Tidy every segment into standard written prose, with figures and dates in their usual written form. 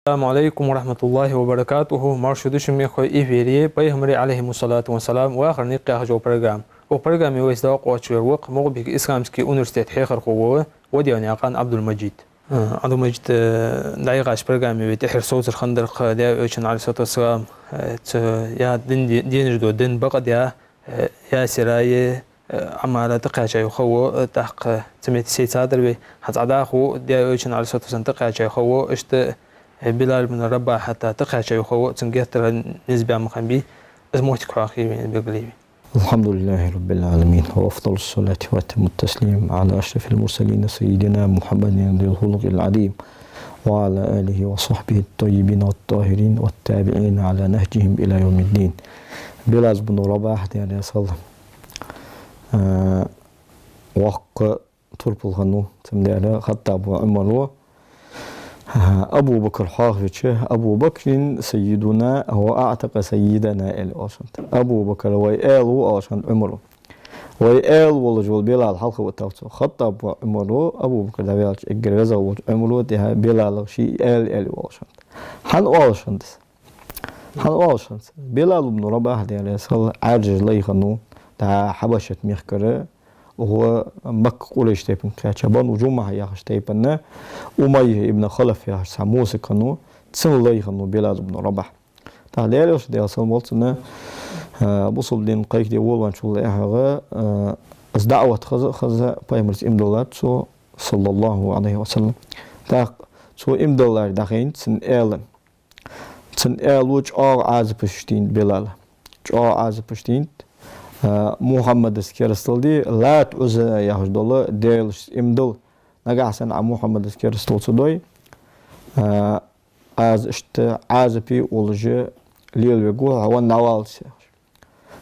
السلام عليكم ورحمة الله وبركاته. Marshudishim Mikho Iviri, Payhamari alayhi salatu wa salam, وآخر نقيا جو برنامج. وبرنامج ويسدا قوتشوي وق مغبي إسلامسكي أونيفرسيتي حيخر قوة ودياني عقان عبد المجيد. عبد المجيد دايقاش برنامج بيتحر صوت الخندق ديا أيشن عليه الصلاة والسلام. يا دين جدو دين بقد يا سراي عمالة تقاش يخو تحق سميت سيد صادر بي حتى عداخو ديا أيشن عليه الصلاة والسلام تقاش يخو اشت بلال بن رباح حتى تقاش يخو تنقيت نسبة مخبي اسموتك أخي بقليبي. الحمد لله رب العالمين وأفضل الصلاة وأتم التسليم على أشرف المرسلين سيدنا محمد ذي الخلق العظيم وعلى آله وصحبه الطيبين والطاهرين والتابعين على نهجهم إلى يوم الدين. بلال بن رباح يعني صلى وق طرب الغنو تمدي خطاب وعمر أبو بكر حافظ أبو بكر سيدنا هو أعتق سيدنا الأشنت أبو بكر ويال وأشنت عمره ويال والجول بلال حلق وتوتو خطب عمره أبو بكر دبيل الجرزة عمره ده بلال شيء ال وأشنت حن أشنت بلال بن رباح ده يصل عاجز لي خنو ده حبشة مخكرة وهو مك قريش تيبن كاتشبان وجمع ياخش تيبن أمية ابن خلف ياخش ساموس كانوا تسن لي خنو بلال بن رباح تعالى ليش ده أصلا مولتنا بوصل دين قيك دي أول وان شو لها از دعوة خذ بايمرز إمدلات سو صلى الله عليه وسلم تا سو إمدلات داخين تسن وش عاز بشتين بلال عاز بشتين محمد سكرستلدي لا تعز ياخذ دولة ديلش إمدل نجاحسن على محمد سكرستل صدوي از اشت عازبي ولج ليل وجو هو النوالس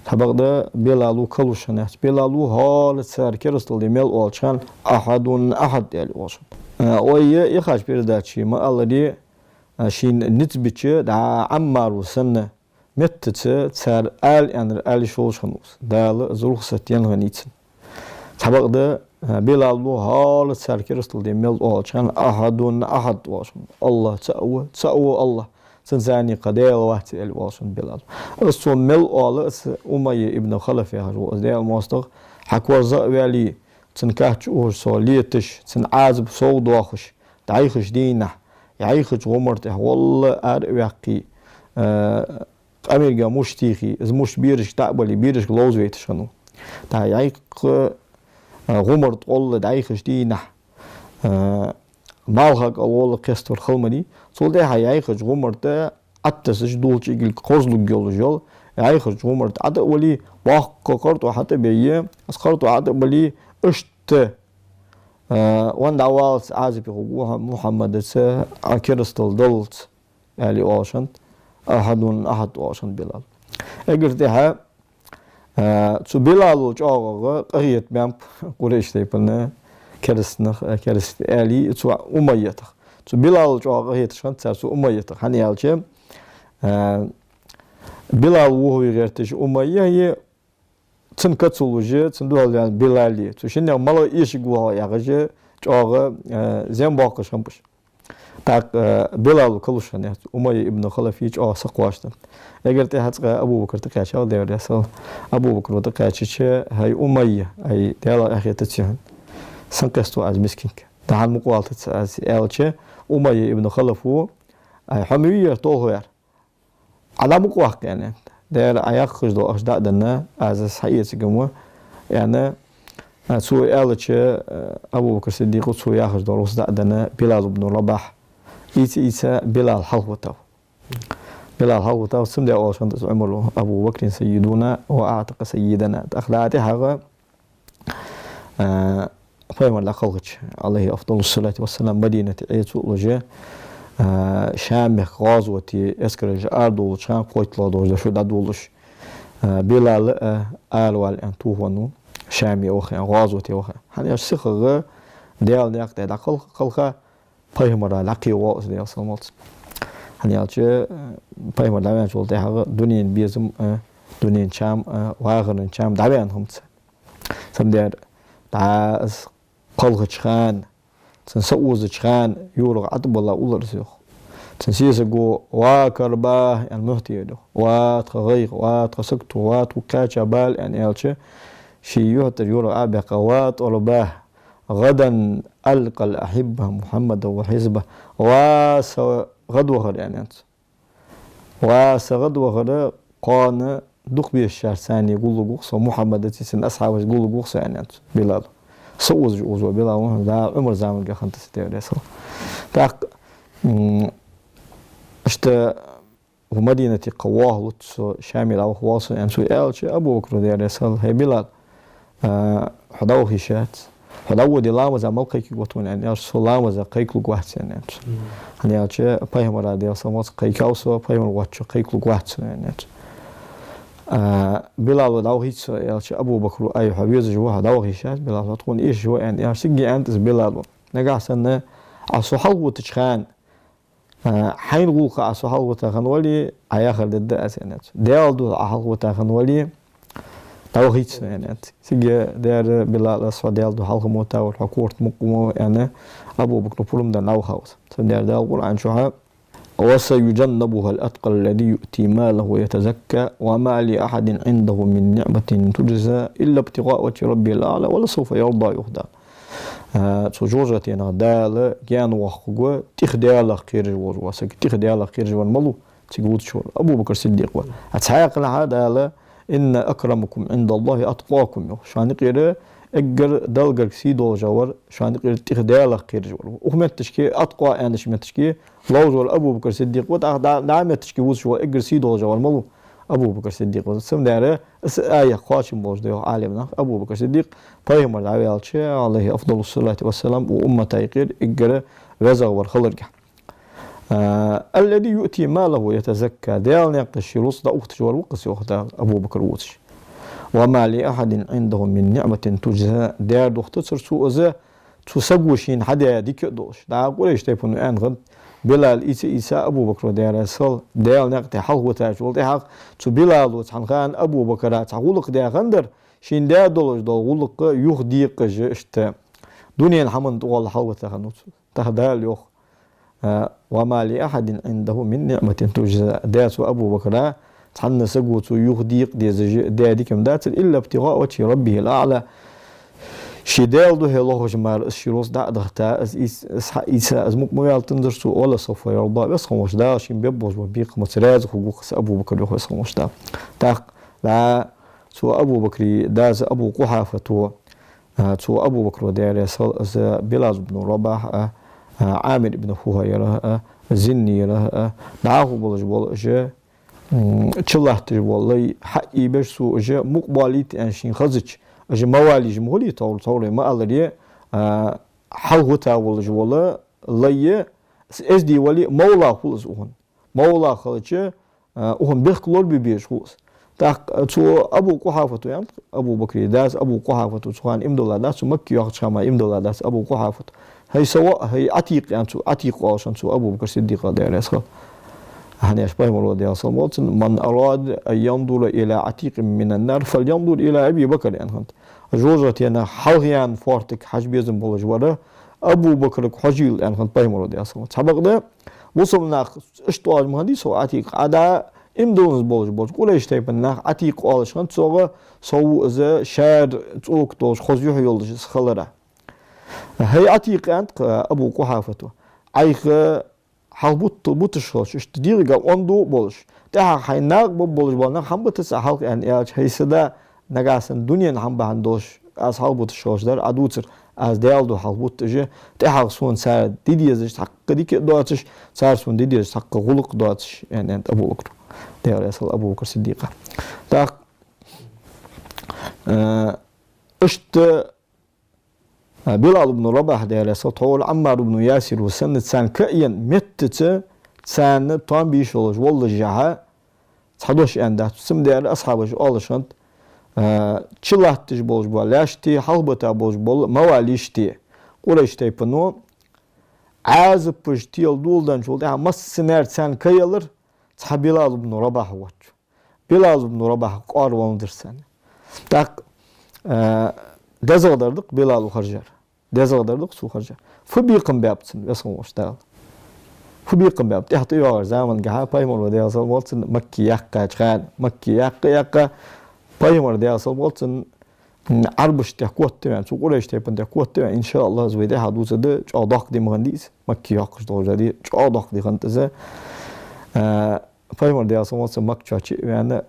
تبغى بلالو كلوشنا بلالو هال سر كرستل ميل أولشان أحد يعني وصل ويا يخاش بيرداتشي ما الله دي شين نتبتش دا عمارو سنة متت تسار يعني شولشانوس دال زروخ ستين غنيتن تبغى بلالو هال سر كرستل ميل أولشان أحد وصل الله تسوى الله سنزاني قدير واحد الواشن بلال الصون مل أول أمية ابن خلف يهرو ده الماستر حكوا زوالي تنكحش أور صليتش تنعازب صود واخش تعيخش دينه يعيخش عمرته والله أرواقي أمريكا مش تيخي إذا مش بيرش تقبلي بيرش لوزويت شنو تعيق عمرت والله تعيخش دينه مالهاك أول قصة الخلمدي صل ده هيعيش عمرته أتسج دولش يجيل قوزلو جيولوجيال يعيش عمرته عدا ولي واق قرطو حتى بيه أسقرطو عدا ولي أشت وان دعوات عازب يقولها محمد سه أكرستل دولت يعني واشنت أحد واشنت بلال أجر ده تو بلال وجاغ قريت بام قريش تيبنا كرست آلي تو أميته تو بلال جاغ هيت شان تسو أميته هني علشان بلال وهو يغيرتش أمية هي تنكتسولوجي تندول يعني بلالي تو شنو مالا إيش جوا يعجي جاغ زين باقش هم بش تاك بلال كلش يعني أمية ابن خلف يجا سقواشتن اگر تهات أبو بكر تقاشوا دير يسال أبو بكر تقاشش هاي أمية أي ديلا أخي تتشهن سنقستو از مسكينك دهان مقالت از ألشة أمية ابن خلف هو أي حمية طوهر على مقواق يعني دير أياك خجدو أشداء دنا از صحيح سجمو يعني سو ألشة أبو بكر الصديق سو ياخذ دور أشداء دنا بلال بن رباح إيسا بلال حلوته بلال حلوته سمد أوشان عمره أبو بكر سيدنا وأعتق سيدنا أخلاته هذا فيما لا خلقش عليه أفضل الصلاة والسلام مدينة عيسو لجا شام غازوتي اسكرج أردو شام قويت لادوج شو دادولش بلال آلوال أن توهنو شامي أخي غازوتي أخي هني السخر ديال نياق دا خلقه فيما لا لقي واس ديال سمالت هني ألشة فيما لا ينشول ده دنيا بيزم دنيا شام واغرن شام دعوان هم سمدير تعاس قلق شخان تنسوز شخان يورغ عطب الله أولر سيخ تنسيس جو وكرباه يعني مهتيدو واتغيق واتغسكتو واتوكاتشابال يعني الشيء شي يهتر يورو أبقى واترباه غدا ألقى الأحبة محمد وحزبه غدوة غد يعني أنت غدوة غد قانا دق بالشهر ثاني يقول قوس محمد تيسن أصحاب يقول قوس يعني أنت بلاد صوز جوز بلاد لا عمر زمان جا خنت ستير يسوع تاق اشت ومدينة قواه لطس شامل أو خواص يعني سؤال شيء أبو بكر دير يسال هي بلاد حدوه هشات حدوه دي لامز عمل قيك قطون يعني أرسل لامز قيك لقوات يعني يعني أشياء بايهم رادي أصلا قيك أوسو بايهم واتش قيك لقوات يعني بلال وداو هيتس يالش أبو بكر أي حبيز جوا داو هيشات بلال تكون إيش جوا يعني سجي أنت بلال نجاس إنه عصحاب وتشخان حين غوق عصحاب وتخنولي عياخر ضد أسنات ديال دو عصحاب وتخنولي داو هيتس يعني سجي دير بلال أصحاب ديال دو حلق موتا والحكورت مقوم يعني أبو بكر بولم ده ناو خاوس سدير داو قول عن شحاب وسيجنبها الأتقى الذي يؤتي ماله ويتزكى وما لأحد عنده من نعمة تجزى إلا ابتغاء وجه ربه الأعلى ولا سوف يرضى يخدع سجوجة ينادال جان وخقوة تخدال خير وجوه تخدال خير والملو تقول شو أبو بكر الصديق أتحاق هذا إن أكرمكم عند الله أتقاكم شان قير اگر دلگر سيدو جوار شان قير تخدال خير جوار وخمت تشكي أتقى يعني شمت تشكي لوجو أبو بكر الصديق ودعم تشكي وش اگر سيدو جوار ملو أبو بكر الصديق سم داره آية خاشم بوجده عالمنا أبو بكر الصديق پیغمبر دعوی عليه أفضل الصلاة والسلام وأمة قير اگر رزا والخلرجه الذي يؤتي ماله يتزكى ديال نقش يروس دا أخت جوار وقس يوخدا أبو بكر ووتش وما لأحد عنده من نعمة تجزى ديال دختر سوء ذا تسقوشين حدا ديك دوش دا قوليش تيبون أن غد بلال إيسى أبو بكر ديال رسول ديال نقطة حلق وتاج ولدي حق تو بلال وتحنخان أبو بكر تقولك ديال غندر شين ديال دولش دول غلق يخديق جشت دنيا الحمد طوال حلق وتاخنوت تهدال يوخ وما لأحد عنده من نعمة تجزى دات أبو بكر تحن سقوت يخديق دي كم دات إلا ابتغاء وجه ربه الأعلى شدال ده الله جمال الشروس دا دختا إيسا أزمك ميال تندرسو ولا سوف يرضى بس خموش دا شين بيبوز وبيق متراز حقوق أبو بكر يخوص خموش دا تاق لا سو أبو بكر داز أبو قحافة سو أبو بكر دير بلال بن رباح عامر بن فهيرة زني له دعاه بولج تشلحت والله حقي بشسو جا مقباليت أنشين خزج أجا موالي جمهوري طول ما ألري حلوتا بولج والله ليه أزدي ولي مولا خلص أهون مولا خلص أهون بيخلور ببيش خلص تاق تو أبو قحافة يعني أبو بكر داس أبو قحافة سبحان إمدولا داس مكي ياخد شما إمدولا داس أبو قحافة هي سواء هي عتيق يعني عتيق عشان أبو بكر الصديق ده يسخل هني أشبه مرود يا صلى من أراد أن ينظر إلى عتيق من النار فلينظر إلى أبي بكر يعني هنت جوجة يعني حليان فارتك حجبيزم بولجواره أبو بكر حجيل يعني هنت به مرود يا صلى سبق ده وصلنا اشتواج مهندس عتيق عدا إمدونز بولج قوليش تيبنا عتيق عالش هنت سو إذا شار توك توش خزيوه يولج خلره هي عتيق أنت أبو قحافته عيخ حلبوت بوتشوش اشتديرجا أندو بولش ده حيناق بولش بالنا هم بتسحق يعني هي سدا نجاسن دنيا هم بهندوش از حلبوتشوش در عدوتر از ديالدو حلبوت تجي ده سون سار ديديز حق ديك دواتش سار سون ديديز حق غلق دواتش يعني أنت أبو بكر ده رسول أبو بكر الصديق ده اشت بلال بن رباح ديال سطول عمار بن ياسر وسنة سان كأين متت سان طعم بيشولج والله جها تحدوش عنده سم ديال أصحابه أولشانت تشلحت تجبولج بالاشتي حلبة بولج بول مواليشتي قولشتي بنو عازب بجتيل دولدان شول ده مس سنر سان كيلر تح بلال بن رباح واتش بلال بن رباح قارون درسن تاق دزغدردق بلال وخرجر دزغدردق سو خرجر فبيقم بابتسن يسمو اشتغل بيقم باب تحت يوغر زمن جها بايمر ودي أصل مولتن مكي يقا جان مكي يقا بايمر دي أصل مولتن عربش تحكوت تبعن سو قريش تبعن تحكوت تبعن إن شاء الله زويدي حدوث ده جا داق دي مهندس مكي يقش دوجا دي جا داق دي خنتزه بايمر دي أصل مولتن مكي يعني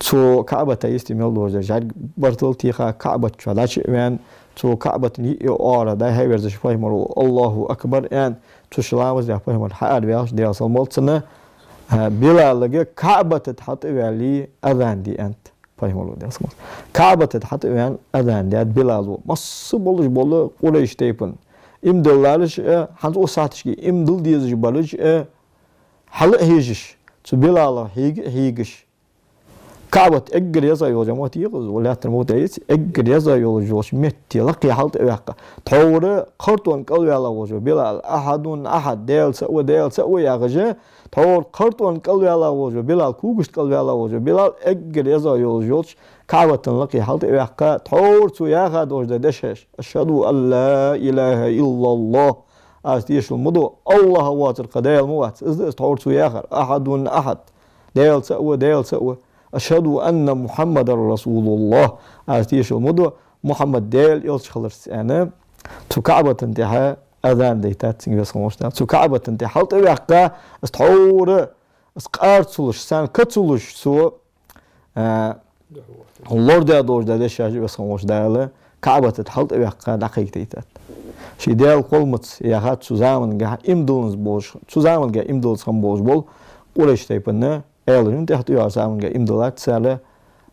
تو كعبة يستميل دوجا جاد برتل تيخا كعبة شادش يعني تو كعبة يأرى ده هاي برزش بايمر الله أكبر يعني تو شلامز ده بايمر حاد بياش دي أصل مولتن بلا لقى كعبة تتحط علي أذان دي أنت بايمر دي أصل كعبة تتحط يعني أذان دي بلا لو مص بولش بول قريش تيبن إمدلالش هنز أساتشكي إمدل ديزش بالش حلق هيجش تو بلا الله هيجش كعبة أجر يزا يوجمات يغز ولا ترموت أيس أجر يزا يوجوش متي لقي حالت أوقع تور قرطون قلبي على وجه بلا أحد ديل سوى يا غجة تور قرطون قلبي على وجه بلا كوجش قلبي على وجه بلا أجر يزا يوجوش كعبة لقي حالت أوقع تور تو يا غد وجه دشش أشهد أن لا إله إلا الله أستيش المدو الله واتر قديل موات إز تور تو يا غر أحد ديل سوى أشهد أن محمد رسول الله أستيش المدو محمد ديل يلش خلص أنا تو كعبة انتهاء أذان ديتات سنجس خمسة تو كعبة انتهاء حلت أبيعك استحور اسقارت سولش سان كتسولش سو اللورد يا دوج ده شاجي بس خمسة داله كعبة تحلت أبيعك دقيق ديتات شي ديال قلمت يا هات سو زامن جا إمدلنز بوش سو زامن جا إمدلز خم بوش بول قولش تيبنا أيضاً تحت يعزام جا إمدلات سالة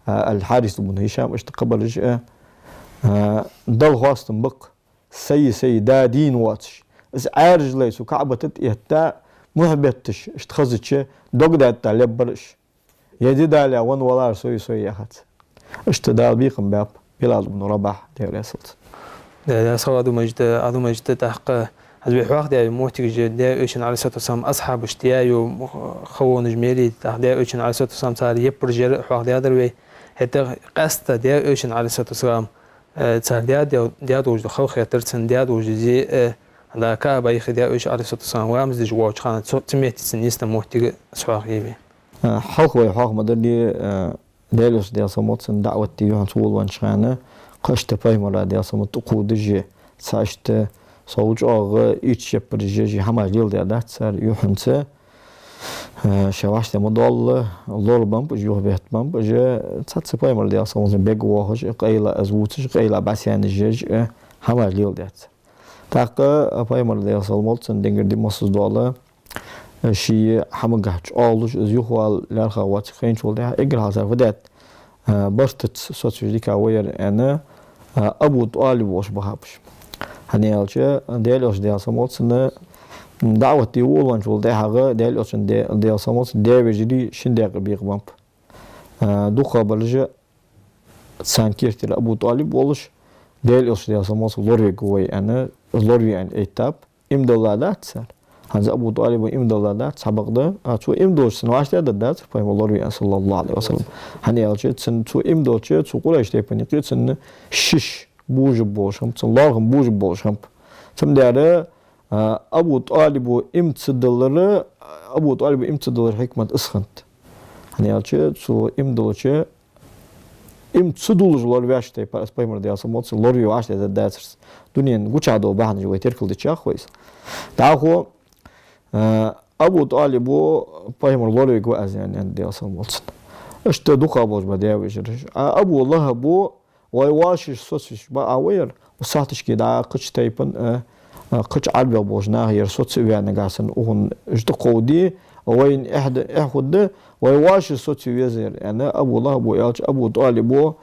الحارث بن هشام اشتقبل جاء دل خواستن بق سي دين واتش إز عارج ليسو كعبة تتيهتا محبتش اشتخزتش دوغدات تاليب برش يدي دالي وان والار سوي يخت اشتدال بيقم باب بلال بن رباح دير يسلت ده صار أدو مجد تحقق هذا بحواق ده موتي ده إيشن على سطح سام أصحاب اشتياء وخون جميلي ده إيشن على سطح سام صار يبرجر حواق ده دروي حتى قصة ده إيشن على سطح سام صار ده دوج خو خيرتن ده دوج زي لا كعبة يخد ده إيش على سطح سام وامز جواج خانة تميت سنيست موتي سواق يبي حق مدري دالوس ده سموت سن دعوة تيجان طول وانشانه قشت باي مرة ده سموت تقود جي ساشت صوج آغا ایچ پرجیجی همه جیل دیدت سر یوحنسه شواش دم دال لول بام بجوه بهت بام بجه تصد سپای مرد یا سوزن بگواهش قیل از ووتش قیل بسیان جیج همه جیل دیدت تاقه پای مرد یا سالمالت سندینگر دی مسز داله شی همه گهچ آلوش از یوهوال لرخا وات خین شول ده اگر هزار ودت برتت سوتشی کاویر انه ابو طالب وش بهابش هنيالشة ديالوش ديال سموتسنا دعوتي وولان شول ده حاجة ديالوش ديال سموتس ده بيجري شندق بيقبام دوخا بلجة سانكيرتر أبو طالب ولش ديالوش ديال سموتس لوري قوي أنا لوري عن إتاب إمدلالات سر هذا أبو طالب إمدلالات سبق ده شو إمدوش سنواش ده ده فهم لوري صلى الله عليه وسلم هنيالشة سن شو إمدوش شو قولش ده بنيقيت سن شش بوج بوشم صلارهم بوج بوشم ثم داره أبو طالب إمتصدلر أبو طالب إمتصدلر حكمة إسخنت hani alçı su imdolçı imtsudulur vəştə paspaymer diasa mots lori vəştə də dərs dünən guçado bahn jo terkildi çaxoys daxo Abu Talib o paymer lori go azyan diasa mots işte duqa boz badiyavişir Abu Allah bu ويواشش سوسش با اوير وساتش كده قش تايبن قش عربي بوجنا هي سوتس ويانا قاسن اون اجد قودي وين احد ويواشش سوتس ويزير يعني ابو الله ابو يالش ابو طالب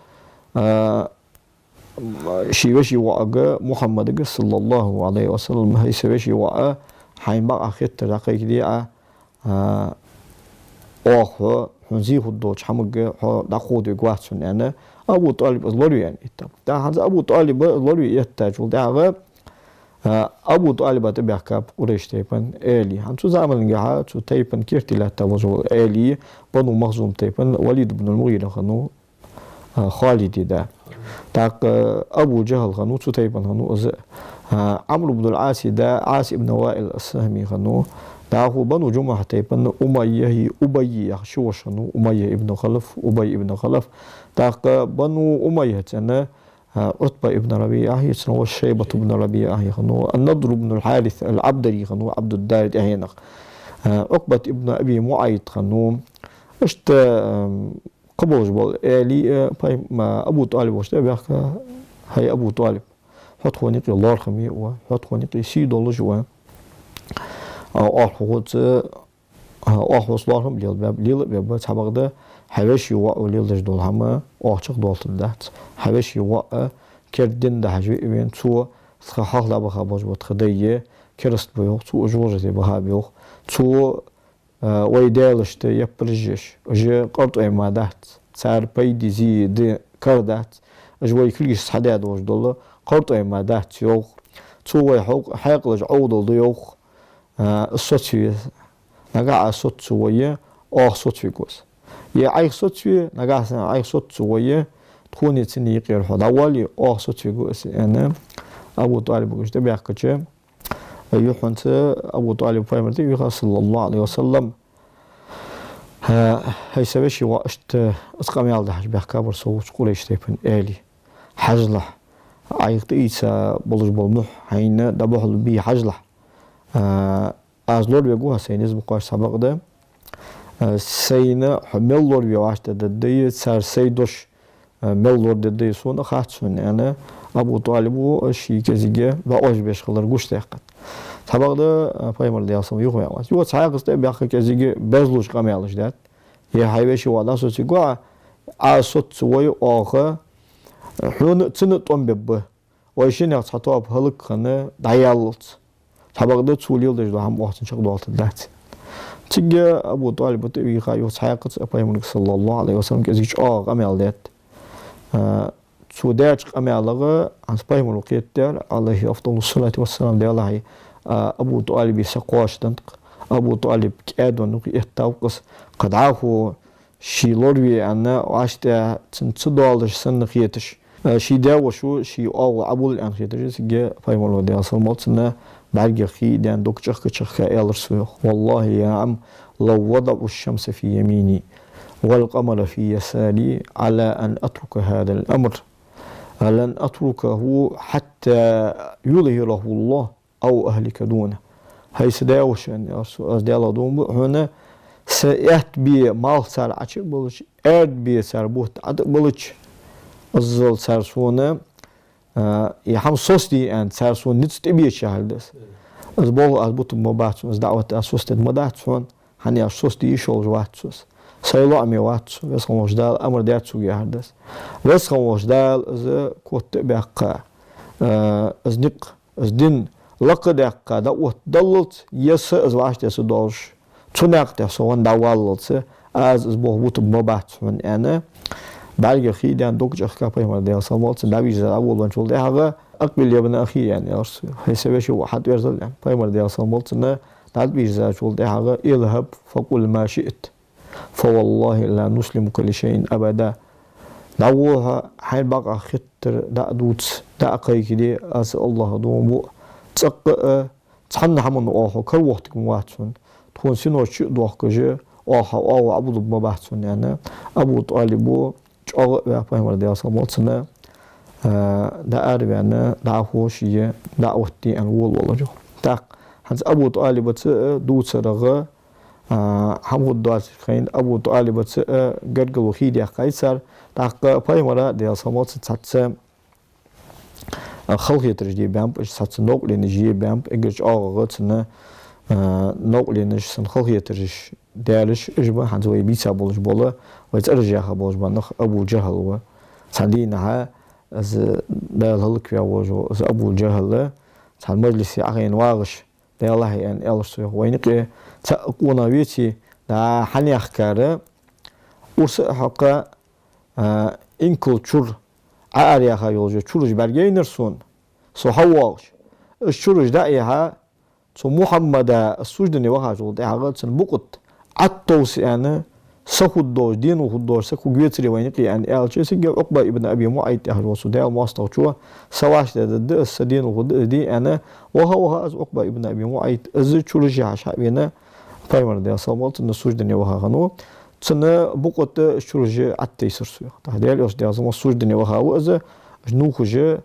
شي وشي واقع محمد صلى الله عليه وسلم هي سوشي واقع حين بقى اخيت تلاقي دي اوه هنزي خدوش حمق داخود يقواتسون يعني أبو طالب لوري يعني ده هذا أبو طالب لوري يحتاج وده أبو طالب تبعك قريش تيبن آلي هنشو زعمل نجاها شو تيبن كيرتي لا توجه آلي بنو مخزوم تيبن وليد بن المغيرة خنو خالد ده تاق أبو جهل خنو شو تيبن خنو عمرو بن العاص دا عاص ابن وائل السهمي خنو دا هو بنو جمعة تيبن أمية أبي شو شنو أمية ابن خلف أبي ابن خلف دا بنو أمية أنا عتبة ابن ربيعة يسنو الشيبة ابن ربيعة خنو النضر بن الحارث العبدري خنو عبد الدار هنا عقبة ابن أبي معيط خنو اشت قبوش بول آلي ما أبو طالب وش تبعك هاي أبو طالب حط خونيقي الله خمي وحط خونيقي $6 جوا أحوط أحوط الله خم ليل باب تبغى حبش يوقع ليل دول هما أحشق دول تدات حبش يوقع كردين ده حجوي بين تو خخ لا بخبز وتخديه كرست بيوق تو أجورة بها بيوق تو ويدالشت يبرجش أجي قرط أي مادات صار بيدي زي كردات أجوي كليس حداد وش دول قرط أي مادات يوق تو حق لج عودل يوق الصوتي نجا الصوت سوية أو صوت في جوز يعيق صوت في نجا عيق صوت سوية تكوني تني غير هذا أولي أو صوت في جوز أنا أبو طالب وش تبي أحكي يحنت أبو طالب فهمت يقول صلى الله عليه وسلم هاي سبشي واشت اسقام يالده حج بحكابر صوت قوليش تيبن آلي حجله عيقت إيسا بلج بالمح هين دبوح بي حجله از لور بيقوها سينيز بقاش سبق ده سينا مل لور بيواشت ددي سار سيدوش مل لور ددي سونا خاتسون أنا أبو طالب وشي كزيجة بأوج بيشغلر قوش تحقت سبق ده بايمر دياسم يخوي عواز يو تساعد قصدي بيأخذ كزيجة بزلوش كمالش ده هي حيوشي ولا صوتي قا عصوت سوي آخر حون تنتون ببه ويشين يعطوا بهلك خنا دعيالت سبق ده توليل ده هم واحد شغل واحد ده تيجي أبو طالب تبي خايف تساعد قصدي بايمر صلى الله عليه وسلم كزيج كمال ده سوداج كماله عن بايمر وقيت ده عليه أفضل الصلاة والسلام ده الله أبو طالب سقاش دنق أبو طالب كأدون نقي التوقس قد عاهو شي لوري أنا وعشت تصدالش سن خيتش شي دا وشو شي أو أبو الآن خيتش جا فايمر ودي أصل مالتنا بعرق خي دان دوك تشخ إلرسوه والله يا عم لو وضعوا الشمس في يميني والقمر في يساري على أن أترك هذا الأمر لن أتركه حتى يظهره الله أو أهلك دونه هاي سداوش يعني أصدقاء دوم هنا سيأت بي مال سار عشر بلش أرد بي سار بوت عد بلش أزل سار سونا يحم صوصي أن سار سون نتست بي شهر دس أزبول أزبط مبات أز دعوة أسوست مدات سون هني أسوست يشول جوات سوس سيلو أمي وات بس خموش دال أمر دات سو جهر دس بس خموش دال أز كوت بيقى أز نق أز دين لقد قد وتدلت يس از واش تس دوش تناق تس وان داوالت از بوت مبات من انا بعد خيدان دوك جخ بايمر ديال صمالت دابيج اول بنشول ده هذا اقبل يا ابن اخي يعني هي سبش واحد يرزل يعني بايمر ديال صمالت نا دابيج شول ده هذا اذهب فقل ما شئت فوالله لا نسلمك لشيء ابدا داوها حين بقى خطر دا دوت دا قيكدي اس الله دوم تق تحن حمن أوه كل وقت كمواتون تكون سنو شيء دوه كجى أو أبو ضب مباحثون يعني أبو طالبو جاء بأفهم ردي أصلا سنة دا أربع يعني دا هو شيء دا وقتي أن والله جو تاق هنز أبو طالب دوت سرقة حمود دوت خين أبو طالب قرق الوحيد يا قيصر تاق بأفهم ردي أصلا تحت خلق يترجي بامب إيش سات نقل نجي بامب إيش أغلطنا نقل نج سن خلق يترج دارش إيش بقى هنزوي بيسا بولش بولا ويترجع بولش بنخ أبو جهل و صدينها از دال هلك يا وجو از أبو جهل صار مجلس أخين واغش ده الله يعني ألرس وينك تقونا ويتي دا حني أخكاره ورس حقا إن كلتشر عاريها يولجو تشورج برجي نرسون سو هواش الشورج دايها سو محمد السجدني وها جول دايها سن بقط عطوس يعني سخودوش دين وخودوش سخو جيتري وينقي يعني ألشي سجى عقبة ابن أبي معيط أهل وسوداء وماستوشوا سواش ده السدين وخود دي أنا وها از عقبة ابن أبي معيط از شورجي عشابينا بايمر ده صامت النسوج دنيا وها خنو تنا بقطة شورجي عتيسر سوى تهديل يوش ده صام السوج دنيا وها وإذا جنوخجة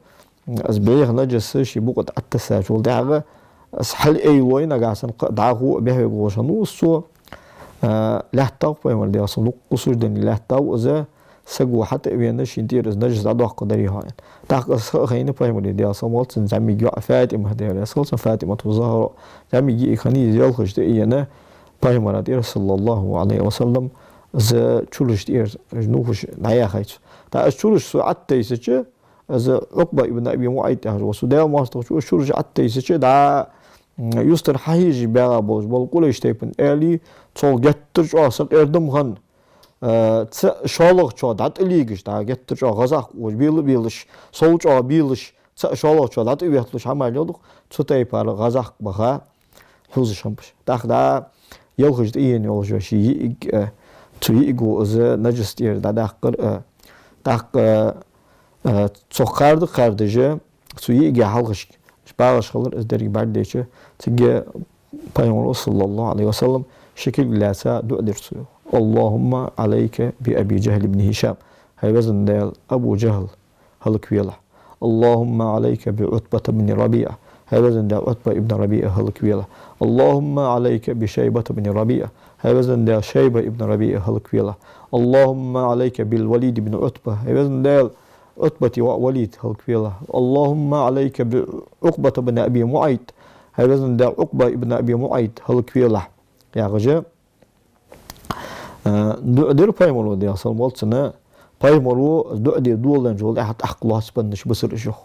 از بيغ نجس شي بقطة عتساج والدعاء حل أي وين أجاسن دعاه به بوشانو سو لا تاو بايمر دي أصلا قصور دني لا تاو إذا سجوا حتى بينا شينتير إذا نجس عدو قدري هاي تاق خينا بايمر دي أصلا مالت زعمي جوا فاتمة ده أصلا فاتمة الزهراء زعمي جي خني زيال خشت إينا بايمر دي صلى الله عليه وسلم إذا شلش دير جنوخش نعيا خيش تا شلش سو عتى يسجى إذا عقبة ابن أبي معيط هذا وسوداء ما استوى شلش عتى يسجى دا يستر حيجي بيعا بوز بول كل يشتيبن آلي تول جترج أسق إردم خن شالق شو دات إليجش دا جترج غزاق وجبيل بيلش صوت بيلش شالق شو دات إبيحلش هم يجودك تسوتي بار غزاق بخا حوز شمبش دا يلخج إين يلخج شيء تيجو إذا نجس دير دا داقر تسخرد خردجة تيجي حلقش باش خلر از دري بعد ديشه تجي پیغمبر صلى الله عليه وسلم شكل لاسا دو درسو اللهم عليك بأبي جهل بن هشام هاي وزن ديال أبو جهل هلكويله اللهم عليك بعتبة بن ربيعة هاي وزن ديال عتبة ابن ربيعة هلكويله اللهم عليك بشيبة بن ربيعة هاي وزن ديال شيبة ابن ربيعة هلكويله اللهم عليك بالوليد بن عتبة هاي وزن ديال عتبة وليد هلكويله اللهم عليك بعقبة بن أبي معيط هاي وزن ديال عقبة ابن أبي معيط هلكويله يا غجا دير بايمرو دي أصلا مالتنا بايمرو دي دولن جول أحد أخلاص بنش بسر إشوه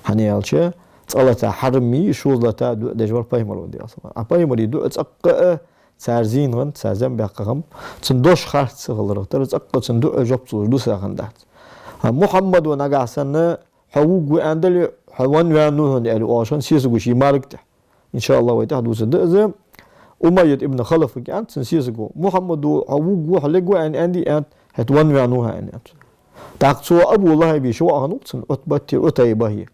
هني يالشة صلاة حرمي شو لتا دي جوار بايمرو دي أصلا بايمري دو أتأقى سارزين غن سارزين بيقهم تندوش خارت سغلر ترز أقى تندو جوب صور دو ساخن دات محمد ونقع سنة حوق وعندل حوان وعنوهن يعني عشان سيسقو شي ماركته إن شاء الله ويتحدث ده أمية ابن خلف كانت سنسيسقو محمد وحوق حلقو أن عندي أنت هتوان وعنوها أن أنت تاقصو أبو الله بيشو أغنوتسن أتبتي أتيبه هي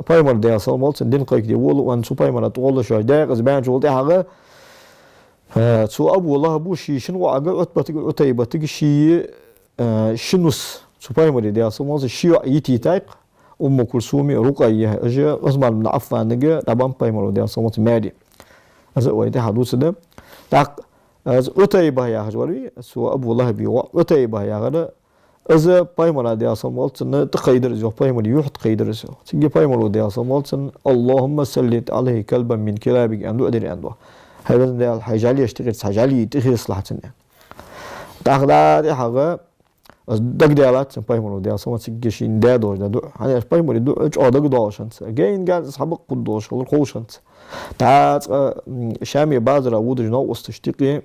بايمر دي أصلا مالتسن دين قيك دي ولو وان سو بايمر أتوال شوي دايق أزبان شوال دي حاجة سو أبو الله بو شي شنو أغا أتبتي أتيبه تيجي شي شنوس سو بايمر دي أصلا مالتسن شيو يتي تايق أم كلثومي رقية أجا عثمان بن عفان نجا طبعا بايمر دي أصلا مالتسن مادي أزا ويدي حدوث ده تاق أتيبه يا حجوري سو أبو الله بيو أتيبه يا غدا أزا بايمر دي أصلا مالتسن تقيدر زو بايمر يوحد قيدر زو تيجي بايمر دي أصلا مالتسن اللهم سلط عليه كلبا من كلابك أندو أدري أندو هذا ده الحجالي يشتغل حجالي تخي صلاحتنا تاق دي حاجة دق ديالات بايمر دي أصلا تيجي شين دادوش دادو يعني بايمر دو أج أدق دوشنت جاين قاعد أصحابك قدوش ولا خوشنت تاعت شامي بازرا ودج نو استشتقي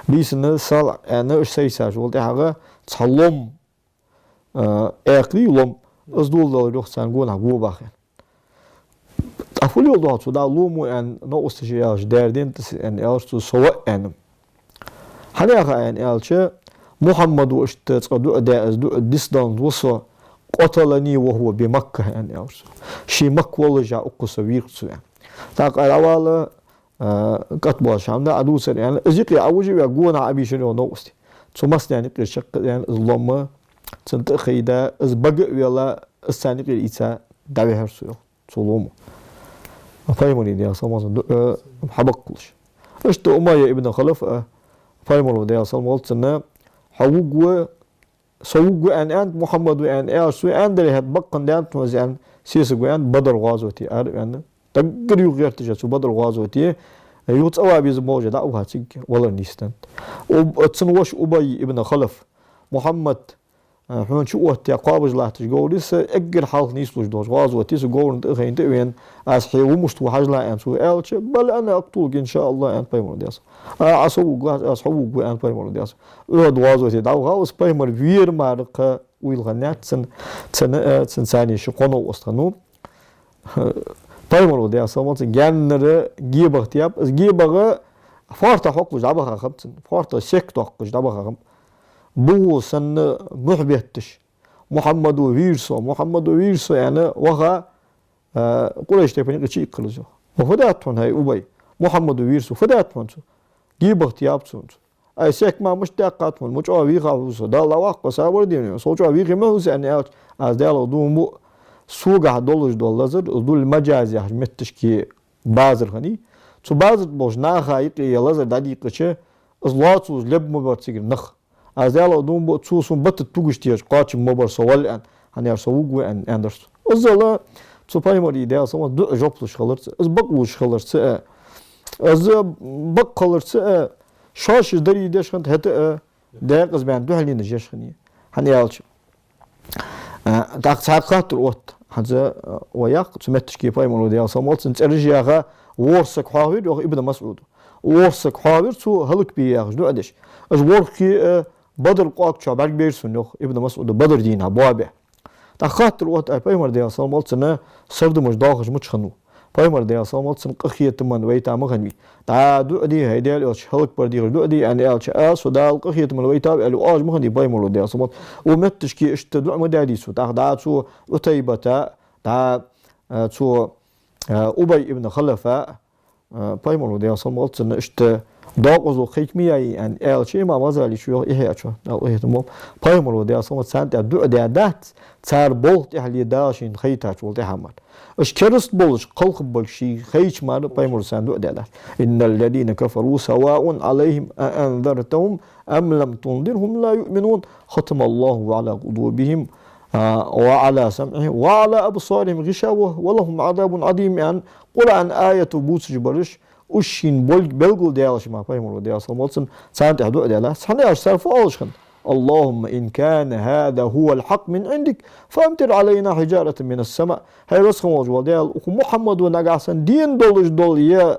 بيسن سال انا اش سيساج ولدي حاجه تصلم اقلي لوم ازدول دو روخسان غونا غوباخ افولي ولدو تو دا لومو ان نو استشياج دردين ان الستو سوا ان حنيا ان الش محمد واشت تصدو دا ازدو ديستانس وصو قتلني وهو بمكه ان الش شي مكه ولا جا اقصوير تاق الأول كتبوا شامنا أدوسر يعني أزيك أوجي ويقونا عبيشني ونوستي ثم يعني كرشق يعني الظلمة تنتخيدا أزبق ولا الثاني غير إيسا دعوي هرسو ظلمه فايموني دي أصلا ما حبق كلش أشت أمية ابن خلف فايموني دي أصلا مالتنا حوق سوق أن محمد وأن أرسو أن دري هاد بقن دي أنت وزي سيسق أن بدر غازوتي أن تقري غير تجسو بدر غازوتي يوت أوابي زموجة دعوها تيج ولا نيستن وتنوش أبي ابن خلف محمد حون شو وقت قابج لا تجول لسه أجر حال نيسلوش دوش غازوتي سجول تخين تبين أصحي ومشتو حاج لا أنسو ألش بل أنا أقتلك إن شاء الله أنت بيمر دياس أصوب أصحابك أنت بيمر دياس أرد غازوتي دعوها وسبيمر فير مارق ويلغنات سن ثاني شقنا وسطنو بايمر دي أصلا جنر جيبه تياب جيبه فارتا حقوش دابا خمسن فارتا سك حقوش دابا خم بو سن محبتش محمد ويرسو يعني وها قريش تبني قشي قلزو وفداتون هاي أبي محمد ويرسو فداتون جيب اختياب سونس أي سك ما مشتاقات من مش أبي خالص ده الله واقع صابر دينه سوتش أبي كم هو سأني از ده دوم سوق $1 زر دول مجازي متشكي بازر هني تو بازر بوش ناخايق يلازر دادي قشة أزلاتوز لب مبارتير نخ از ده دوم بو تسوسون بت توجشتير قاتش مبار سوال أن هني أرسوق وأن أندرس أزلا تو بايمري ده أصلا دو جوبلش خلرت از بقوش خلرت از بق خلرت شاش دري ديش خنت هتا ده قزبان دو هلين جيش خني هني ألش داق ساقات الوقت هذا وياق تمتش كي بايمرو ده أصلا مالت نترجعها ورسك حاوير يا ابن مسعود ورسك حاوير تو هلك بياخ دو أدش از وركي بدر قاق شابك بيرسون يا ابن مسعود بدر دينها بابه تخاطر الوقت بايمر ده أصلا مالت سنة سرد مش داخش مش خنو بايمر ده أصلا مالت سن قخية تمن ويتا مغني تا دو أدي هيدا الأش هلك بردي دو أدي يعني ألش أس ودا القخية تمن ويتا الو أج مغني بايمر ده أصلا ومتش كي اشتدو مدادي سو تا سو وتيبة تا سو أبي ابن خلفة بايمر ده أصلا مالت سن اشت داقوزو خيكمية يعني ألش ما مازال شو إيه أشوا أو إيه تمام بايمر ده أصلا سانت دو أدي دات تار بولت إحلي داشين خيتاش ولت حمل إيش كرست بولش قلق بولشي خيش مار بايمر ساندو أدي إن الذين كفروا سواء عليهم أنذرتهم أم لم تنذرهم لا يؤمنون ختم الله على قلوبهم وعلى سمعهم وعلى أبصارهم غشاوة ولهم عذاب عظيم يعني قرآن آية بوتش برش وشين بلغل ديالش ما بايمر ديال صمولسن سانت هدو أدي سنة أشترف أولشخن اللهم إن كان هذا هو الحق من عندك فأمطر علينا حجارة من السماء هاي رسخ موجود ديال محمد ونقاسن دين دولش دول يا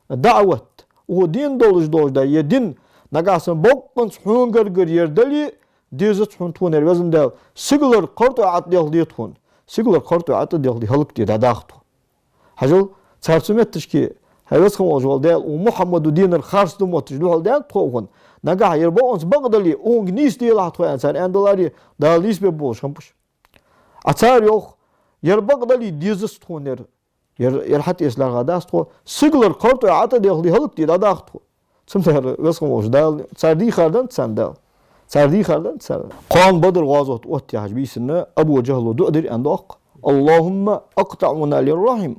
دعوة ودين دولش دول دا يا دين نقاسن بوقن سحون غرغر يردلي ديزت سحون تونر وزن ديال سيغلر قرطو عط ديال ديتون سيغلر قرطو عط ديال دي هلك دي داختو حجل ترسمتش كي هاي رسخ موجود ديال ومحمد ودين الخارس دموتش دول ديال توغن نجاح يربو أنس بقدلي أونج نيس دي لا توي أنسان أندلاري داليس ببوش خمبش أتار يوخ يربقدلي ديزس تونر يرحت إسلام غداس تو سيغلر قرطو عطا ديخلي هلك دي داختو سمتر وسخموش دال سردي خاردن سندال سردي خاردن سندال قان بدر غازوت وقت حجبيسنا أبو جهل دؤدر أنداق اللهم أقطعنا للرحم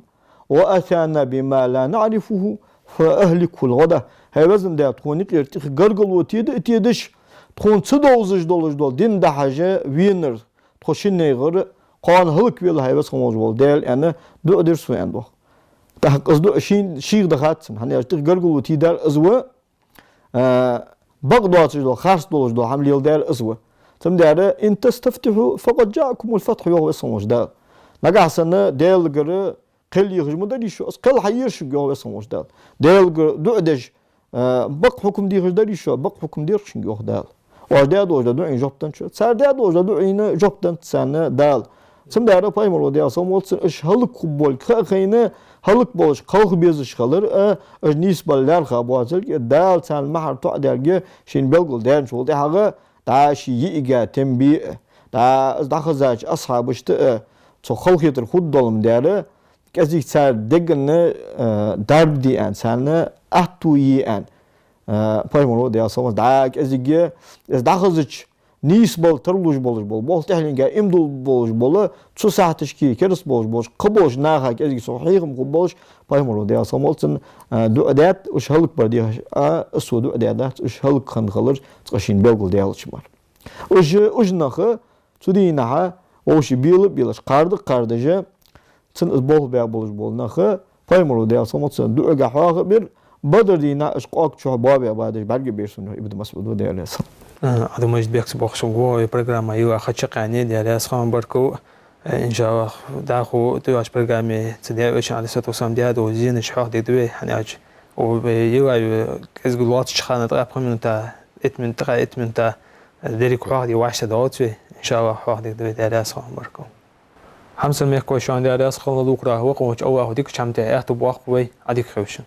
وأتانا بما لا نعرفه فأهلك الغدا هاي وزن ده تكون يرتيخ غرغل وتيد اتيدش تكون $2 دول دين ده حاجة وينر تخشين نيغر قان هلك ويل هاي وزن موجود ديل يعني دو أدر سوى عنده تحق أصدو شيخ دخاتسن هني يرتيخ غرغل وتيدار أزوى $2 $5 حمل يلدار أزوى ثم داره إن تستفتحوا فقد جاءكم الفتح يوه وزن موجود نقع سنة ديل غر قل يخرج مدري شو قل حير شو يوه وزن موجود ديل غر دو أدج بق حكم دير داري شو بق حكم دير شن يوه دال وارده دوجا دو این جوبتن شو سرده دوجا دو این جوبتن سنه دال سم داره پایمر و دیاسا مولتن اش هلک خوبول خیینه هلک باش خالق بیزش خالر اش نیس بالدار خابوازل که دال سن مهر تو درگه شین بلگل درن شو ده هغه داشی ییگه تنبیه دا از داخزاج اصحابشته تو خالقیتر خود دالم داره کسی سر دگنه درب دی ان سنه اتویی ان پایمر و دیاسا مول دا کسی از داخزاج نیس بال ترلوش بولش بول تحلینگه امدول بولش بوله چو ساعتش کی کرس بولش قبولش ناخه کسی صحیحم قبولش پایمر و دیاسا مولتن دو ادات اش هلک بردی اسو دو ادات اش هلک خن خالر تقشین بلگل دیالش مار اش نخه تو دی نها اوش بیلش قاردجه تن بول بیا بولش بول نخه پایمر و دیاسا مولتن دو اگه bir بدر دینا اش قاق چو بابا بعدش برگ بیرسون ابن مسعود و دیالس هذا ما يجبيك سباق شو برنامج أيوة أخذ شقاني ديالي أسخان بركو إن شاء الله داخو تواش برنامج تديا وش على ست وسام ديا دو زين شحاح دي دوي يعني أج وبيجوا كز قلوات شخانة تقابل من تا اتمن تا ديريك واحد يوعش دعوت إن شاء الله واحد دوي ديالي أسخان بركو حمسن ميكوي شان ديالي أسخان لوكرا وقوش أوه ديك شمتة أهتو بواق بوي عديك خوشن